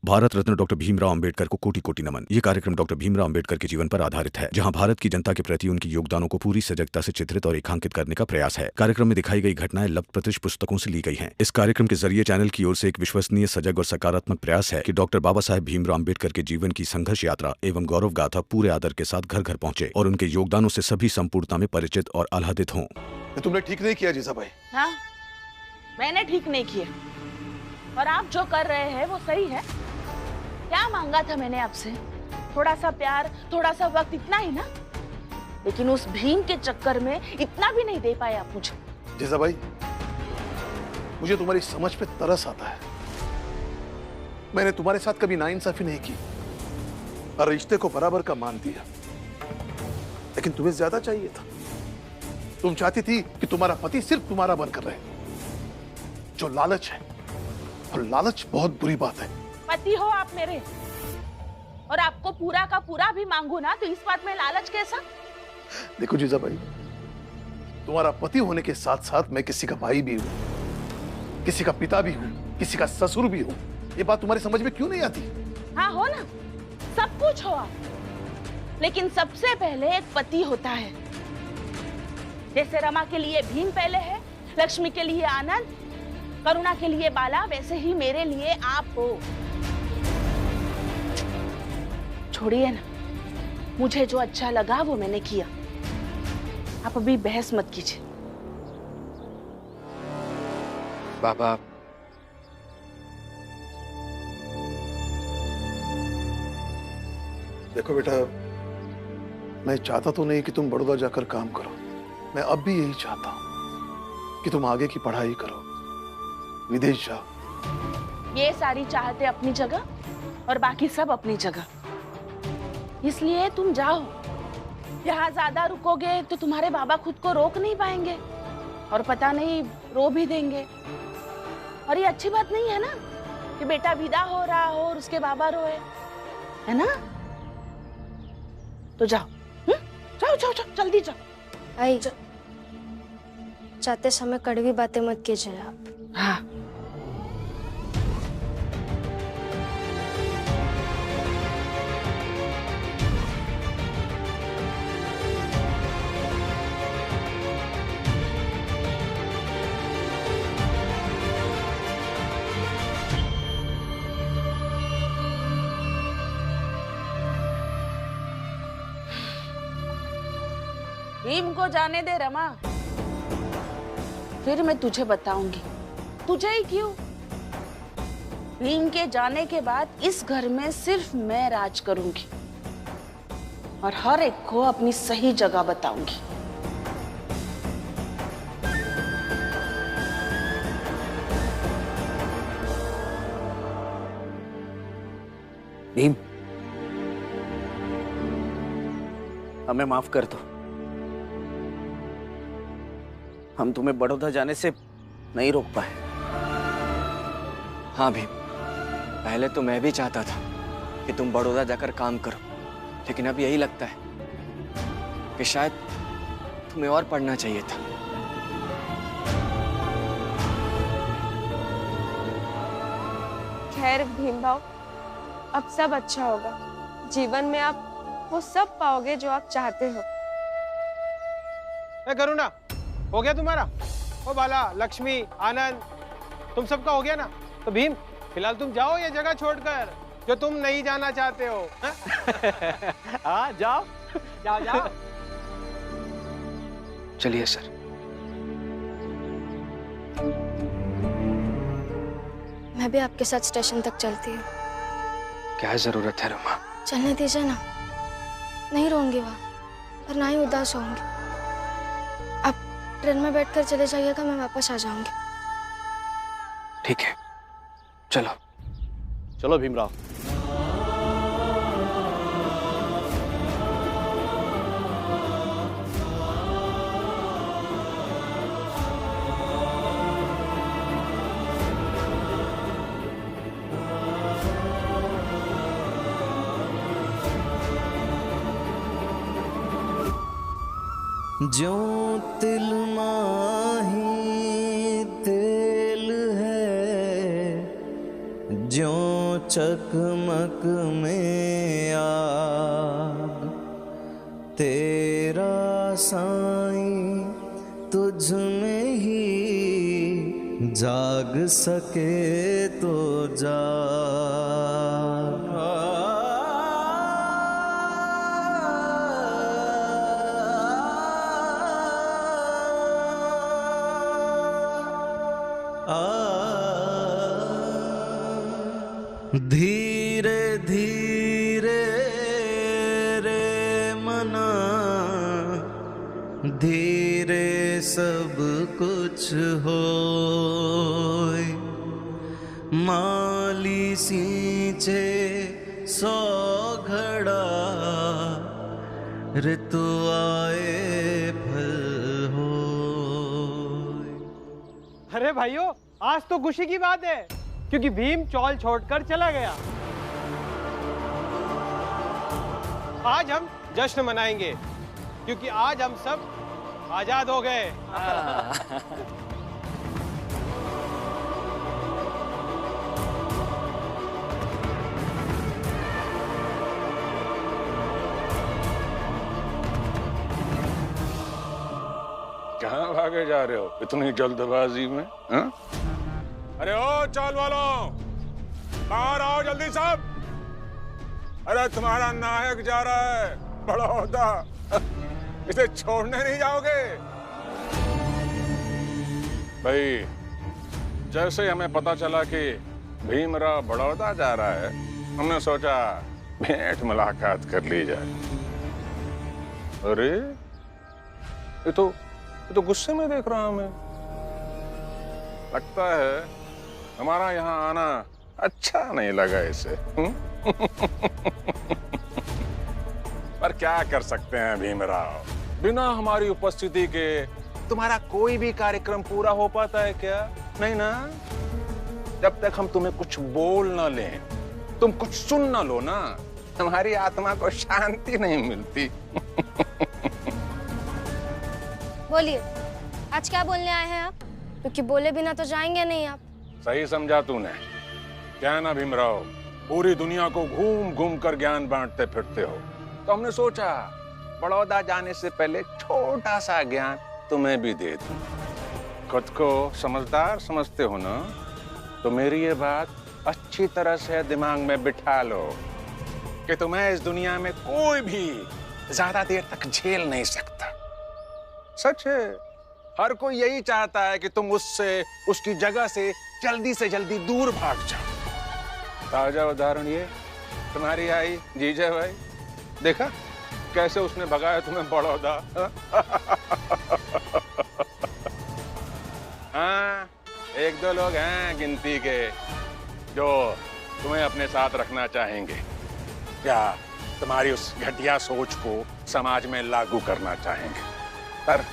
Bharat Ratna doctor Bhimrao Ambedkar को कोटि कोटि नमन। ये कार्यक्रम डॉक्टर भीमराव अंबेडकर के जीवन पर आधारित है, जहां भारत की जनता के प्रति उनके योगदानों को पूरी सजगता से चित्रित और रेखांकित करने का प्रयास है। कार्यक्रम में दिखाई गई घटनाएं लब्ध प्रतिष्ठ पुस्तकों से ली गई हैं। इस कार्यक्रम के जरिए चैनल की ओर से एक विश्वसनीय, सजग और सकारात्मक प्रयास है कि डॉक्टर बाबा साहेब भीमराव अंबेडकर के जीवन की संघर्ष यात्रा एवं गौरव गाथा पूरे आदर के साथ घर घर पहुंचे और उनके योगदानों से सभी संपूर्णता में परिचित और आह्लादित हों। तुमने ठीक नहीं किया जीजा भाई। हाँ, मैंने ठीक नहीं किया और आप जो कर रहे हैं वो सही है। क्या मांगा था मैंने आपसे? थोड़ा सा प्यार, थोड़ा सा वक्त, इतना ही ना। लेकिन उस भीम के चक्कर में इतना भी नहीं दे पाए आप मुझे। जीजा भाई, मुझे तुम्हारी समझ पे तरस आता है। मैंने तुम्हारे साथ कभी नाइंसाफी नहीं की और रिश्ते को बराबर का मान दिया, लेकिन तुम्हें ज्यादा चाहिए था। तुम चाहती थी कि तुम्हारा पति सिर्फ तुम्हारा बनकर रहे। जो लालच है, और लालच बहुत बुरी बात है। पति हो आप मेरे, और आपको पूरा का पूरा भी मांगू ना, तो इस बात में लालच कैसा? देखो जीजा भाई, तुम्हारा पति होने के साथ साथ मैं किसी का भाई भी हूं, किसी का पिता भी हूं, किसी का ससुर भी हूं। ये बात तुम्हारी समझ में क्यों नहीं आती? हाँ हो ना, सब कुछ हो आप, लेकिन सबसे पहले एक पति होता है। जैसे रमा के लिए भीम पहले है, लक्ष्मी के लिए आनंद, करुणा के लिए बाला, वैसे ही मेरे लिए आप हो। छोड़िए ना, मुझे जो अच्छा लगा वो मैंने किया। आप अभी बहस मत कीजिए। बाबा, देखो बेटा, मैं चाहता तो नहीं कि तुम बड़ौदा जाकर काम करो। मैं अब भी यही चाहता हूं कि तुम आगे की पढ़ाई करो, विदेश जाओ। ये सारी चाहते अपनी जगह और बाकी सब अपनी जगह, इसलिए तुम जाओ। यहाँ ज्यादा रुकोगे तो तुम्हारे बाबा खुद को रोक नहीं पाएंगे और पता नहीं रो भी देंगे। और ये अच्छी बात नहीं है ना कि बेटा विदा हो रहा हो और उसके बाबा रोए, है ना? तो जाओ, जाओ जाओ जाओ, जल्दी जाओ। आई, जाते समय कड़वी बातें मत कीजिए आप। हाँ, भीम को जाने दे रमा, फिर मैं तुझे बताऊंगी। तुझे ही क्यों? भीम के जाने के बाद इस घर में सिर्फ मैं राज करूंगी और हर एक को अपनी सही जगह बताऊंगी। भीम, हमें माफ कर दो। हम तुम्हें बड़ौदा जाने से नहीं रोक पाए। हाँ भीम, पहले तो मैं भी चाहता था कि तुम बड़ौदा जाकर काम करो, लेकिन अब यही लगता है कि शायद तुम्हें और पढ़ना चाहिए था। खैर भीमभाव, अब सब अच्छा होगा। जीवन में आप वो सब पाओगे जो आप चाहते हो। करुणा, हो गया तुम्हारा? ओ बाला, लक्ष्मी, आनंद, तुम सबका हो गया ना? तो भीम, फिलहाल तुम जाओ ये जगह छोड़कर जो तुम नहीं जाना चाहते हो। हाँ जाओ जाओ जाओ। चलिए सर। मैं भी आपके साथ स्टेशन तक चलती हूँ। क्या जरूरत है रमा? चलने दीजिए ना, नहीं रोऊंगी वहाँ और ना ही उदास होंगी। आप ट्रेन में बैठकर चले जाइएगा, मैं वापस आ जाऊंगी। ठीक है, चलो। चलो भीमराव। ज्यों तिल माही तेल है, ज्यों चकमक में आग तेरा साईं तुझ में ही जाग सके तो जाग। धीरे धीरे रे मना धीरे सब कुछ होय। माली सींचे सौ घड़ा ऋतु आए फल होय। अरे भाइयों, आज तो खुशी की बात है क्योंकि भीम चौल छोड़कर चला गया। आज हम जश्न मनाएंगे क्योंकि आज हम सब आजाद हो गए। कहाँ भागे जा रहे हो इतनी जल्दबाजी में? हा? अरे ओ चाल वालों, बाहर आओ जल्दी सब। अरे तुम्हारा नायक जा रहा है बड़ौदा, इसे छोड़ने नहीं जाओगे? भाई जैसे हमें पता चला कि भीमराव बड़ौदा जा रहा है, हमने सोचा भेंट मुलाकात कर ली जाए। अरे ये तो गुस्से में देख रहा हूं मैं। लगता है हमारा यहाँ आना अच्छा नहीं लगा इसे। पर क्या कर सकते हैं भीमराव, बिना हमारी उपस्थिति के तुम्हारा कोई भी कार्यक्रम पूरा हो पाता है क्या? नहीं ना। जब तक हम तुम्हें कुछ बोल ना लें, तुम कुछ सुन ना लो ना, हमारी आत्मा को शांति नहीं मिलती। बोलिए, आज क्या बोलने आए हैं आप? क्योंकि बोले बिना तो जाएंगे नहीं आप। सही समझा तूने। क्या है ना भीमराव, पूरी दुनिया को घूम घूम कर ज्ञान बांटते फिरते हो, तो हमने सोचा बड़ौदा जाने से पहले छोटा सा ज्ञान तुम्हें भी दे दूं। खुद को समझदार समझते हो ना, तो मेरी ये बात अच्छी तरह से दिमाग में बिठा लो कि तुम्हें इस दुनिया में कोई भी ज्यादा देर तक झेल नहीं सकता। सच है, हर कोई यही चाहता है कि तुम उससे, उसकी जगह से जल्दी दूर भाग जाओ। ताजा उदाहरण ये तुम्हारी आई जीजा भाई, देखा कैसे उसने भगाया तुम्हें बड़ौदा। हाँ, एक दो लोग हैं गिनती के जो तुम्हें अपने साथ रखना चाहेंगे, क्या तुम्हारी उस घटिया सोच को समाज में लागू करना चाहेंगे, पर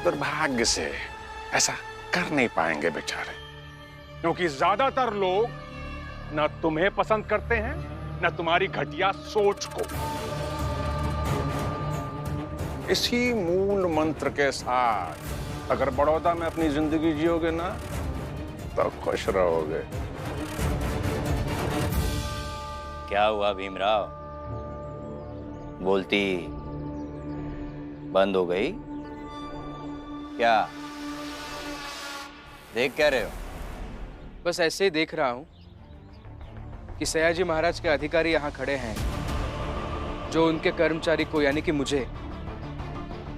दुर्भाग्य से ऐसा कर नहीं पाएंगे बेचारे, क्योंकि ज्यादातर लोग न तुम्हें पसंद करते हैं न तुम्हारी घटिया सोच को। इसी मूल मंत्र के साथ अगर बड़ौदा में अपनी जिंदगी जियोगे ना, तो खुश रहोगे। क्या हुआ भीमराव, बोलती बंद हो गई क्या? देख क्या रहे हो? बस ऐसे ही देख रहा हूं कि सयाजी महाराज के अधिकारी यहाँ खड़े हैं जो उनके कर्मचारी को यानी कि मुझे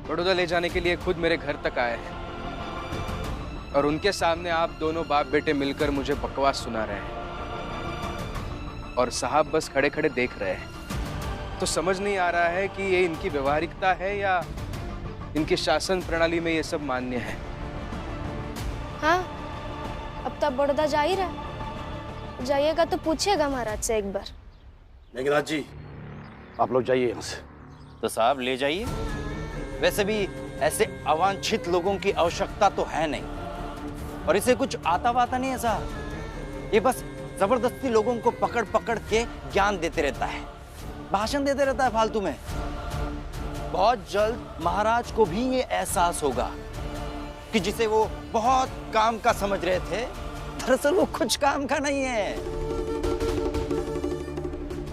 बड़ौदा ले जाने के लिए खुद मेरे घर तक आए हैं, और उनके सामने आप दोनों बाप बेटे मिलकर मुझे बकवास सुना रहे हैं और साहब बस खड़े खड़े देख रहे हैं। तो समझ नहीं आ रहा है कि ये इनकी व्यवहारिकता है या इनकी शासन प्रणाली में ये सब मान्य है। हाँ, अब तब बड़ौदा जा ही रहा, जाइएगा तो पूछिएगा महाराज से एक बार। लेकिन राज जी, आप लोग जाइए यहाँ से। तो साहब ले जाइए, वैसे भी ऐसे अवांछित लोगों की आवश्यकता तो है नहीं, और इसे कुछ आता वाता नहीं है साहब। ये बस जबरदस्ती लोगों को पकड़ पकड़ के ज्ञान देते रहता है, भाषण देते रहता है फालतू में। बहुत जल्द महाराज को भी ये एहसास होगा कि जिसे वो बहुत काम का समझ रहे थे, दरअसल वो कुछ काम का नहीं है।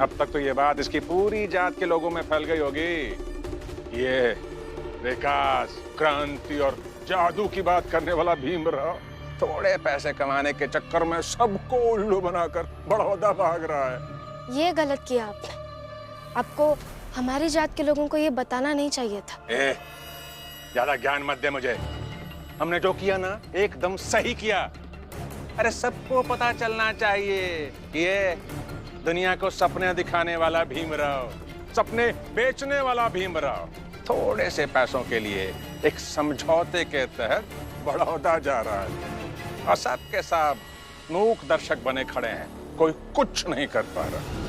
अब तक तो ये बात इसकी पूरी जात के लोगों में फैल गई होगी। ये विकास, क्रांति और जादू की बात करने वाला भीमराव थोड़े पैसे कमाने के चक्कर में सबको उल्लू बनाकर बड़ौदा भाग रहा है। ये गलत किया आपने। आपको हमारी जात के लोगों को ये बताना नहीं चाहिए था। ज्यादा ज्ञान मत दे मुझे। हमने जो किया ना एकदम सही किया। अरे सबको पता चलना चाहिए ये दुनिया को सपने दिखाने वाला भीमराव, सपने बेचने वाला भीमराव थोड़े से पैसों के लिए एक समझौते के तहत बड़ौदा जा रहा है और सबके सब मूक दर्शक बने खड़े हैं, कोई कुछ नहीं कर पा रहा।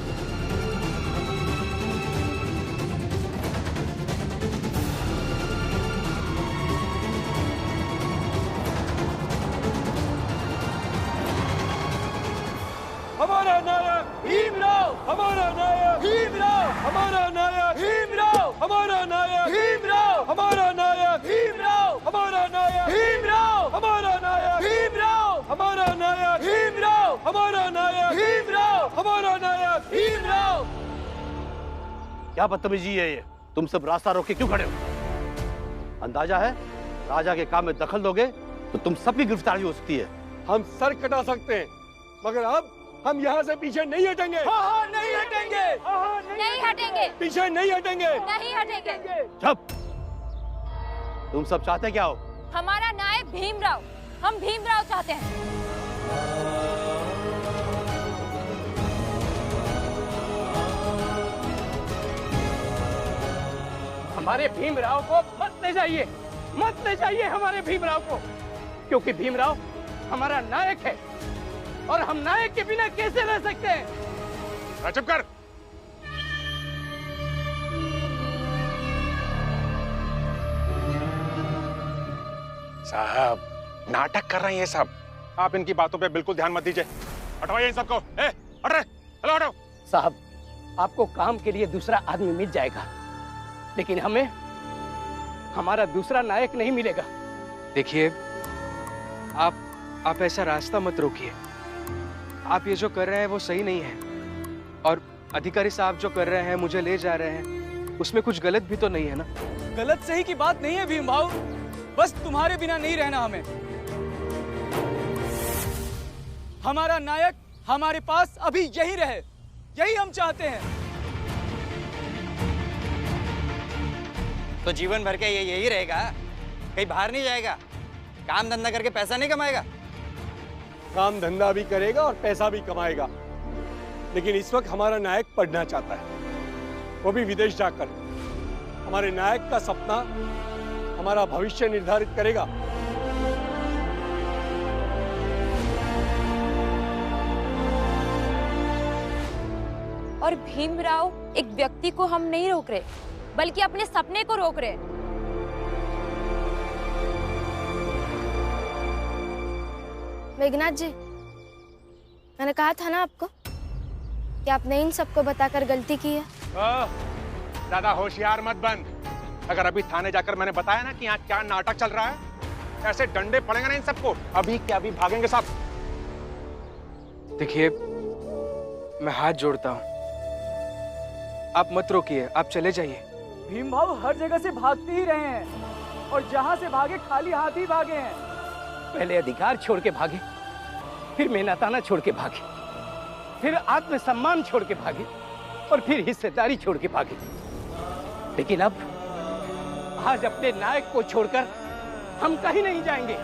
हमारा नायक भीमराव, हमारा नायक भीमराव, हमारा नायक भीमराव, हमारा नायक भीमराव, हमारा नायक भीमराव, हमारा नायक भीमराव, हमारा नायक भीमराव, हमारा नायक भीमराव, हमारा नायक भीमराव, हमारा नायक भीमराव। क्या बदतमीजी है ये? तुम सब रास्ता रोक के क्यों खड़े हो? अंदाजा है राजा के काम में दखल दोगे तो तुम सब की गिरफ्तारी हो सकती है। हम सर कटा सकते हैं मगर अब हम यहाँ से पीछे नहीं हटेंगे। हाँ, नहीं हटेंगे। नहीं हटेंगे। पीछे नहीं हटेंगे। नहीं हटेंगे। चुप। तुम सब चाहते क्या हो? हमारा नायक भीमराव, हम भीमराव चाहते हैं। हमारे भीमराव को मत ले जाइए, मत ले जाइए हमारे भीमराव को, क्योंकि भीमराव हमारा नायक है और हम नायक के बिना कैसे रह सकते हैं। चुप कर। साहब नाटक कर रहे हैं ये सब। आप इनकी बातों पे बिल्कुल ध्यान मत दीजिए। हटवाइए इन सबको। हट रहे। चलो हटो। साहब आपको काम के लिए दूसरा आदमी मिल जाएगा, लेकिन हमें हमारा दूसरा नायक नहीं मिलेगा। देखिए आप ऐसा रास्ता मत रोकिए। आप ये जो कर रहे हैं वो सही नहीं है, और अधिकारी साहब जो कर रहे हैं, मुझे ले जा रहे हैं, उसमें कुछ गलत भी तो नहीं है ना? गलत सही की बात नहीं है भीम भाऊ, बस तुम्हारे बिना नहीं रहना हमें। हमारा नायक हमारे पास अभी यही रहे, यही हम चाहते हैं। तो जीवन भर के ये यही रहेगा, कहीं बाहर नहीं जाएगा, काम धंधा करके पैसा नहीं कमाएगा? काम धंधा भी करेगा और पैसा भी कमाएगा, लेकिन इस वक्त हमारा नायक पढ़ना चाहता है, वो भी विदेश जाकर। हमारे नायक का सपना हमारा भविष्य निर्धारित करेगा। और भीमराव एक व्यक्ति को हम नहीं रोक रहे, बल्कि अपने सपने को रोक रहे हैं। मेघनाथ जी, मैंने कहा था ना आपको कि आपने इन सबको बताकर गलती की है। ज्यादा होशियार मत बन। अगर अभी थाने जाकर मैंने बताया ना कि यहाँ क्या नाटक चल रहा है, ऐसे डंडे पड़ेंगे ना इन सबको, अभी क्या अभी भागेंगे सब। देखिए मैं हाथ जोड़ता हूँ, आप मत रोकिए, आप चले जाइए। भीम भाऊ हर जगह से भागते ही रहे हैं, और जहाँ से भागे खाली हाथ ही भागे हैं। पहले अधिकार छोड़ के भागे, फिर मेहनताना छोड़ के भागे, फिर आत्मसम्मान छोड़ के भागे, और फिर हिस्सेदारी छोड़ के भागे। लेकिन अब आज अपने नायक को छोड़कर हम कहीं नहीं जाएंगे।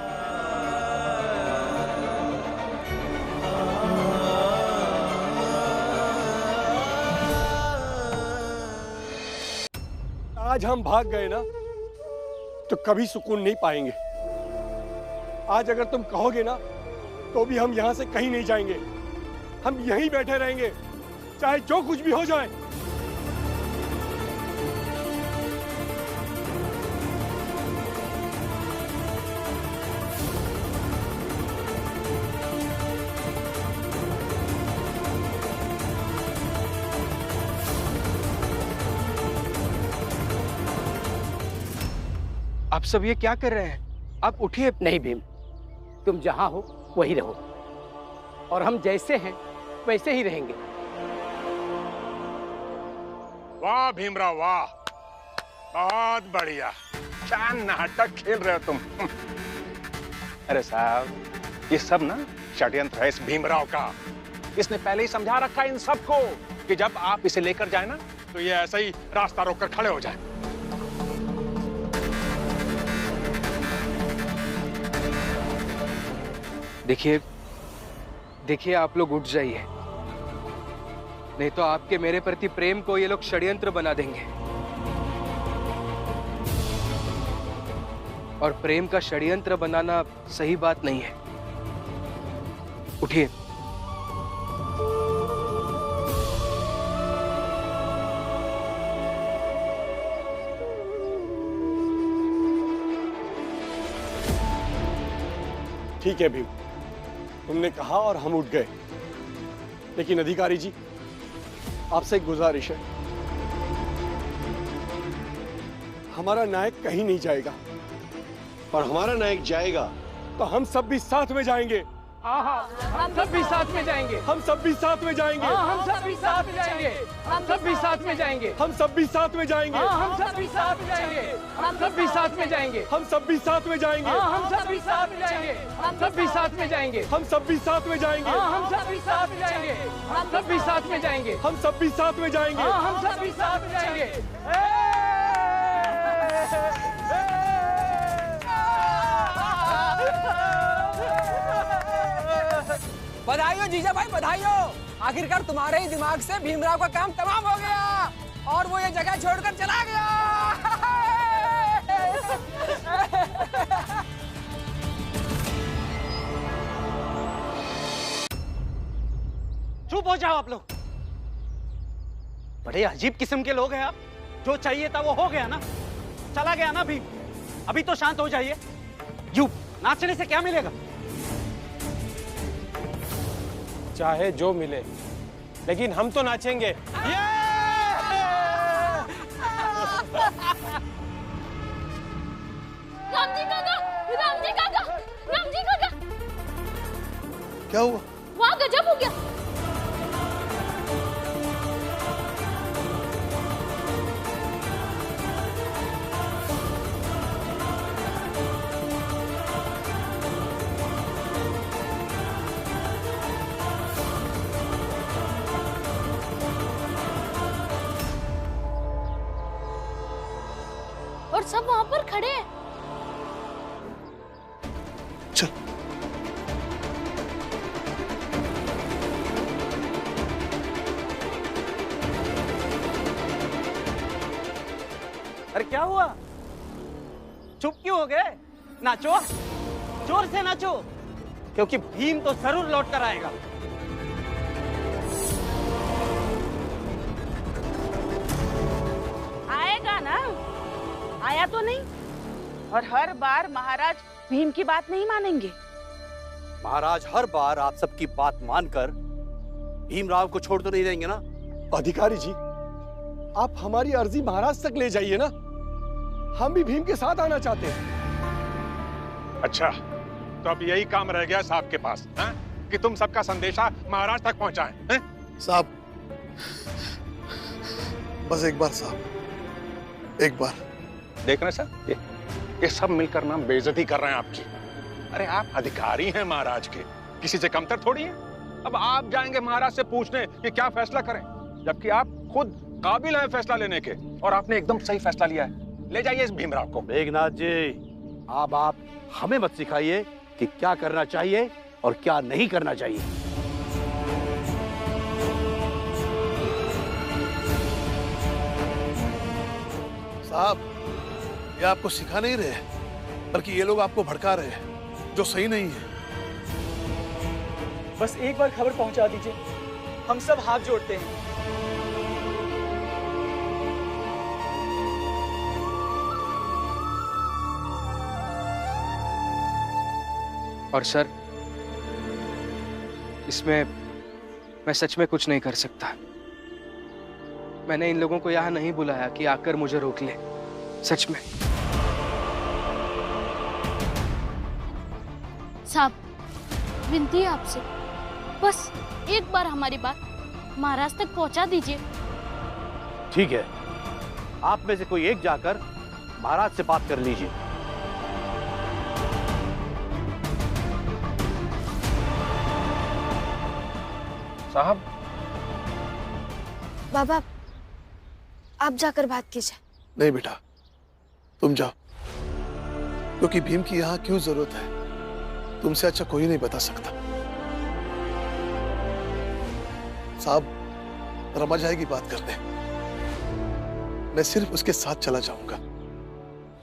आज हम भाग गए ना तो कभी सुकून नहीं पाएंगे। आज अगर तुम कहोगे ना तो भी हम यहां से कहीं नहीं जाएंगे, हम यहीं बैठे रहेंगे, चाहे जो कुछ भी हो जाए। आप सब ये क्या कर रहे हैं? आप उठिए। नहीं भीम, तुम जहां हो वहीं रहो, और हम जैसे हैं वैसे ही रहेंगे। वाह भीमराव वाह, बहुत बढ़िया, क्या नाटक खेल रहे हो तुम। अरे साहब ये सब ना षड्यंत्र है इस भीमराव का। इसने पहले ही समझा रखा है इन सबको कि जब आप इसे लेकर जाए ना तो ये ऐसा ही रास्ता रोककर खड़े हो जाए। देखिए आप लोग उठ जाइए, नहीं तो आपके मेरे प्रति प्रेम को ये लोग षड्यंत्र बना देंगे। और प्रेम का षड्यंत्र बनाना सही बात नहीं है। उठिए। ठीक है भीम, तुमने कहा और हम उठ गए, लेकिन अधिकारी जी आपसे एक गुजारिश है। हमारा नायक कहीं नहीं जाएगा, और हमारा नायक जाएगा तो हम सब भी साथ में जाएंगे। हम सब भी साथ में जाएंगे। हम सब भी साथ में जाएंगे। हम सब भी साथ में जाएंगे। हम सब भी साथ में जाएंगे। हम सब भी साथ में जाएंगे। हम सब भी साथ में जाएंगे। हम सब भी साथ में जाएंगे। हम सब भी साथ में जाएंगे। हम सब भी साथ में जाएंगे। हम सब भी साथ में जाएंगे। हम सब भी साथ में जाएंगे। हम सब भी साथ में जाएंगे। हम सब भी साथ में जाएंगे। हम सब भी साथ में जाएंगे। हम सब भी साथ में जाएंगे। बधाई हो जीजा भाई, बधाई हो। आखिरकार तुम्हारे ही दिमाग से भीमराव का काम तमाम हो गया और वो ये जगह छोड़कर चला गया। चुप हो जाओ आप लोग। बड़े अजीब किस्म के लोग हैं आप। जो चाहिए था वो हो गया ना, चला गया ना भीम। अभी तो शांत हो जाइए। यूं नाचने से क्या मिलेगा? चाहे जो मिले, लेकिन हम तो नाचेंगे। रामजी काका, रामजी काका, रामजी काका। क्या हुआ? वाह गजब हो गया। और सब वहां पर खड़े हैं। चल। अरे क्या हुआ? चुप क्यों हो गए? नाचो, जोर से नाचो, क्योंकि भीम तो जरूर लौट कर आएगा। आएगा ना? आया तो नहीं? और हर बार महाराज भीम की बात नहीं मानेंगे। महाराज हर बार आप सबकी बात मानकर भीमराव को छोड़ तो नहीं देंगे ना? अधिकारी जी, आप हमारी अर्जी महाराज तक ले जाइए ना। हम भी भीम के साथ आना चाहते हैं। अच्छा, तो अब यही काम रह गया साहब के पास, है? कि तुम सबका संदेशा महाराज तक पहुंचाएं, हैं? साहब, बस एक बार साहब, एक बार। देख रहे हैं सर, ये सब मिलकर ना बेइज्जती कर रहे हैं आपकी। अरे आप अधिकारी हैं महाराज के, किसी से कमतर थोड़ी हैं। अब आप जाएंगे महाराज से पूछने कि क्या फैसला करें, जबकि आप खुद काबिल हैं फैसला लेने के, और आपने एकदम सही फैसला लिया है। ले जाइए इस भीमराव को। मेघनाथ जी, अब आप हमें मत सिखाइए कि क्या करना चाहिए और क्या नहीं करना चाहिए। साहब, ये आपको सिखा नहीं रहे, बल्कि ये लोग आपको भड़का रहे हैं, जो सही नहीं है। बस एक बार खबर पहुंचा दीजिए, हम सब हाथ जोड़ते हैं। और सर, इसमें मैं सच में कुछ नहीं कर सकता। मैंने इन लोगों को यहाँ नहीं बुलाया कि आकर मुझे रोक ले, सच में। साहब, विनती है आपसे, बस एक बार हमारी बात महाराज तक पहुंचा दीजिए। ठीक है, आप में से कोई एक जाकर महाराज से बात कर लीजिए। साहब। बाबा, आप जाकर बात कीजिए। नहीं बेटा, तुम जाओ, क्योंकि भीम की यहां क्यों जरूरत है तुमसे अच्छा कोई नहीं बता सकता। साहब, रमा जाएगी बात करने, मैं सिर्फ उसके साथ चला जाऊंगा।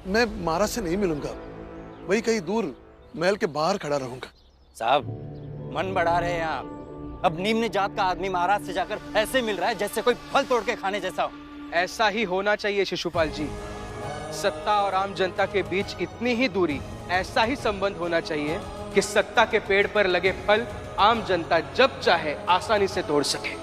मैं महाराज से नहीं मिलूंगा, वही कहीं दूर महल के बाहर खड़ा रहूंगा। साहब, मन बढ़ा रहे हैं आप। अब निम्न जात का आदमी महाराज से जाकर ऐसे मिल रहा है जैसे कोई फल तोड़ के खाने जैसा हो। ऐसा ही होना चाहिए शिशुपाल जी। सत्ता और आम जनता के बीच इतनी ही दूरी, ऐसा ही संबंध होना चाहिए कि सत्ता के पेड़ पर लगे फल आम जनता जब चाहे आसानी से तोड़ सके।